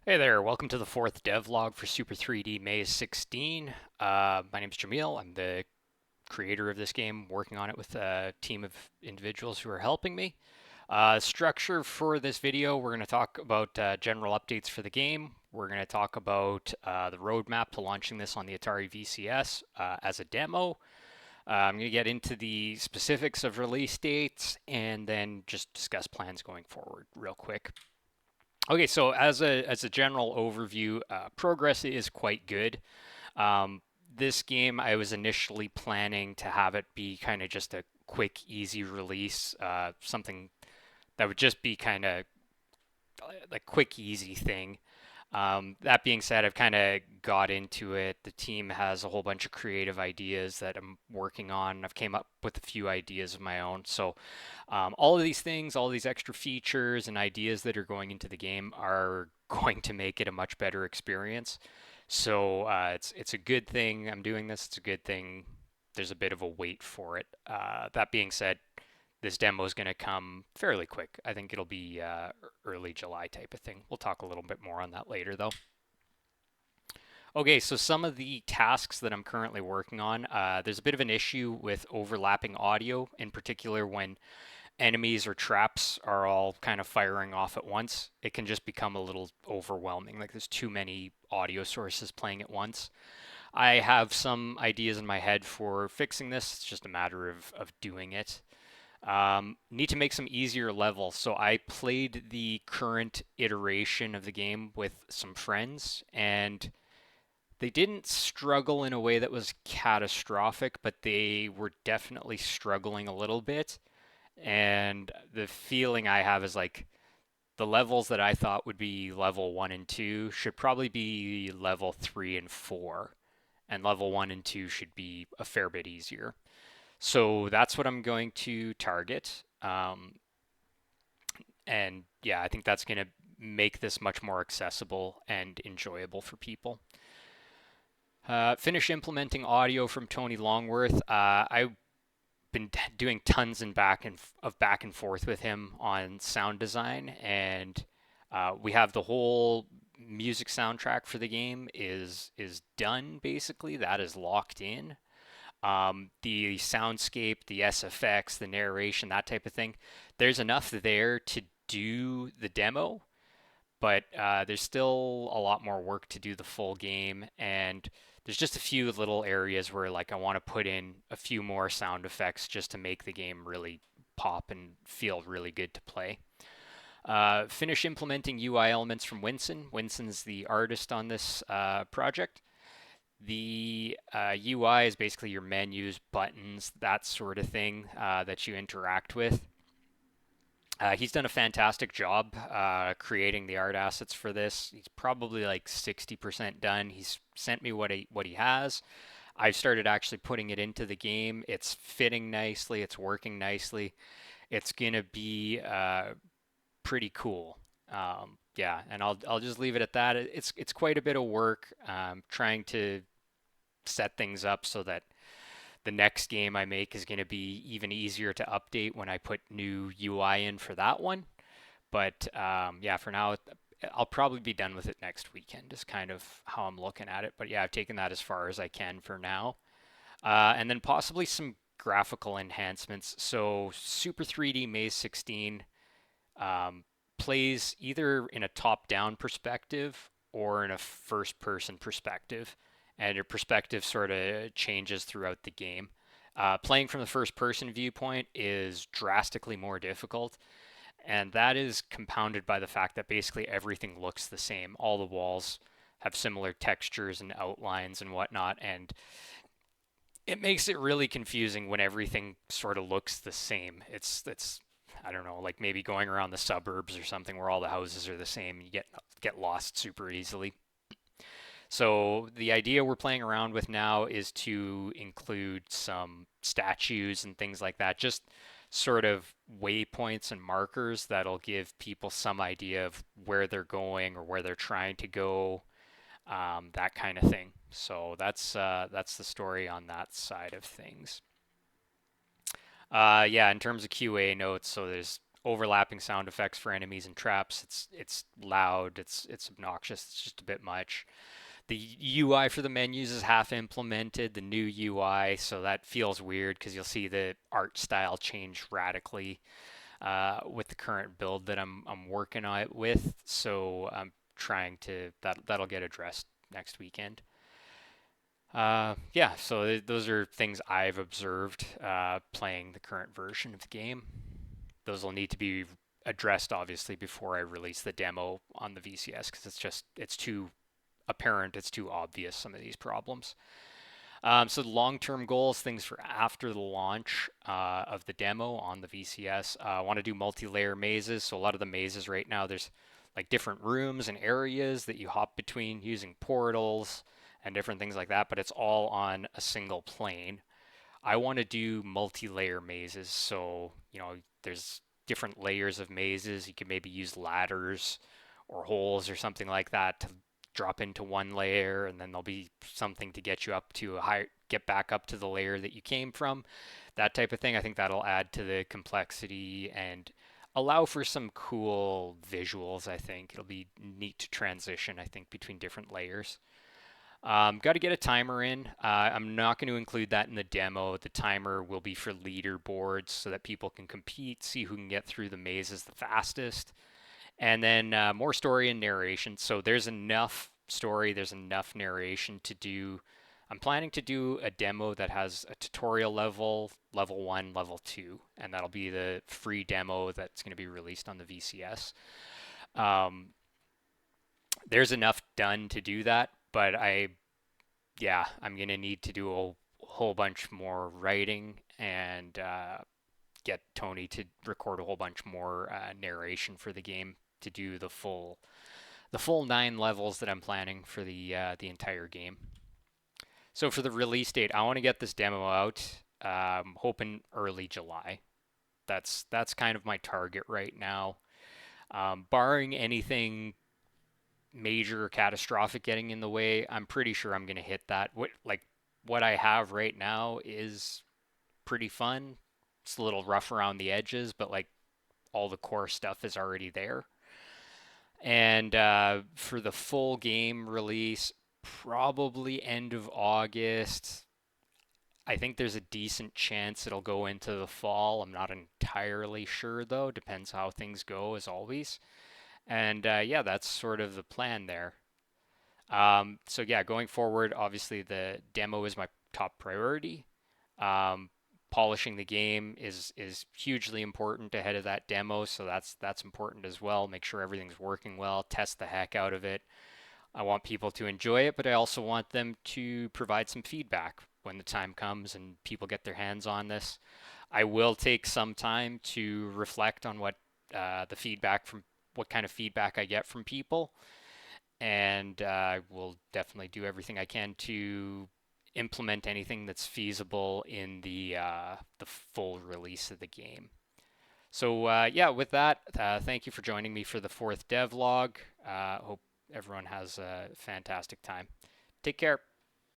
Hey there, welcome to the fourth devlog for Super 3D Maze 16. My name's Jamil. I'm the creator of this game, working on it with a team of individuals who are helping me. Structure for this video, we're going to talk about general updates for the game. We're going to talk about the roadmap to launching this on the Atari VCS as a demo. I'm going to get into the specifics of release dates and then just discuss plans going forward real quick. Okay, so as a general overview, progress is quite good. Um, this game, I was initially planning to have it be kind of just a quick, easy release, something that would just be kind of like quick, easy thing. That being said, I've kind of got into it. The team has a whole bunch of creative ideas that I'm working on. I've came up with a few ideas of my own. So all of these things, all these extra features and ideas that are going into the game are going to make it a much better experience. So it's a good thing I'm doing this. It's a good thing. There's a bit of a wait for it. That being said, this demo is going to come fairly quick. I think it'll be early July type of thing. We'll talk a little bit more on that later, though. Okay, so some of the tasks that I'm currently working on, there's a bit of an issue with overlapping audio, in particular when enemies or traps are all kind of firing off at once. It can just become a little overwhelming, like there's too many audio sources playing at once. I have some ideas in my head for fixing this. It's just a matter of doing it. Need to make some easier levels. So I played the current iteration of the game with some friends, and they didn't struggle in a way that was catastrophic, but they were definitely struggling a little bit. And the feeling I have is like the levels that I thought would be level one and two should probably be level three and four, and level one and two should be a fair bit easier. So that's what I'm going to target. And yeah, I think that's going to make this much more accessible and enjoyable for people. Finish implementing audio from Tony Longworth. I've been doing tons and back and forth with him on sound design, and we have the whole music soundtrack for the game is done basically. That is locked in. The soundscape, the SFX, the narration, that type of thing. There's enough there to do the demo, but there's still a lot more work to do the full game, and there's just a few little areas where like I want to put in a few more sound effects just to make the game really pop and feel really good to play. Finish implementing UI elements from Winson. Winson's the artist on this project. The UI is basically your menus, buttons, that sort of thing that you interact with. He's done a fantastic job creating the art assets for this. He's probably like 60% done. He's sent me what he has. I've started actually putting it into the game. It's fitting nicely. It's working nicely. It's gonna be pretty cool. Yeah, and I'll just leave it at that. It's quite a bit of work trying to set things up so that the next game I make is going to be even easier to update when I put new UI in for that one. But yeah, for now, I'll probably be done with it next weekend, is kind of how I'm looking at it. But yeah, I've taken that as far as I can for now. And then possibly some graphical enhancements. So Super 3D Maze 16 um, plays either in a top-down perspective or in a first-person perspective, and your perspective sort of changes throughout the game. Playing from the first-person viewpoint is drastically more difficult, and that is compounded by the fact that basically everything looks the same. All the walls have similar textures and outlines and whatnot, and it makes it really confusing when everything sort of looks the same. It's I don't know, like maybe going around the suburbs or something where all the houses are the same. You get lost super easily. So the idea we're playing around with now is to include some statues and things like that, just sort of waypoints and markers that'll give people some idea of where they're going or where they're trying to go, that kind of thing. So that's the story on that side of things. Yeah, in terms of QA notes, so there's overlapping sound effects for enemies and traps. It's loud. It's obnoxious. It's just a bit much. The UI for the menus is half implemented, the new UI, so that feels weird because you'll see the art style change radically with the current build that I'm working on it with. So I'm trying to that'll get addressed next weekend. Yeah, so those are things I've observed playing the current version of the game. Those will need to be addressed obviously before I release the demo on the VCS because it's too apparent, it's too obvious some of these problems. So long-term goals, things for after the launch of the demo on the VCS. I want to do multi-layer mazes. So a lot of the mazes right now, there's like different rooms and areas that you hop between using portals and different things like that, but it's all on a single plane. I want to do multi-layer mazes. So, there's different layers of mazes. You can maybe use ladders or holes or something like that to drop into one layer, and then there'll be something to get you up to get back up to the layer that you came from. That type of thing. I think that'll add to the complexity and allow for some cool visuals. I think it'll be neat to transition, I think, between different layers. Got to get a timer in. I'm not going to include that in the demo. The timer will be for leaderboards so that people can compete, see who can get through the mazes the fastest. And then more story and narration. So there's enough story, there's enough narration to do. I'm planning to do a demo that has a tutorial level, level 1, level 2, and that'll be the free demo that's going to be released on the VCS. Um, there's enough done to do that, but I'm going to need to do a whole bunch more writing and get Tony to record a whole bunch more narration for the game to do the full 9 levels that I'm planning for the entire game. So for the release date, I want to get this demo out. Hoping early July. That's kind of my target right now. Barring anything major or catastrophic getting in the way, I'm pretty sure I'm going to hit that. What I have right now is pretty fun. It's a little rough around the edges, but like all the core stuff is already there. And for the full game release, probably end of August. I think there's a decent chance it'll go into the fall. I'm not entirely sure though. Depends how things go, as always. And yeah, that's sort of the plan there. So yeah, going forward, obviously the demo is my top priority. Um, Polishing the game is hugely important ahead of that demo, so that's important as well. Make sure everything's working well, test the heck out of it. I want people to enjoy it, but I also want them to provide some feedback when the time comes and people get their hands on this. I will take some time to reflect on what kind of feedback I get from people, and I will definitely do everything I can to implement anything that's feasible in the full release of the game. So yeah, with that, thank you for joining me for the fourth devlog. Hope everyone has a fantastic time. Take care.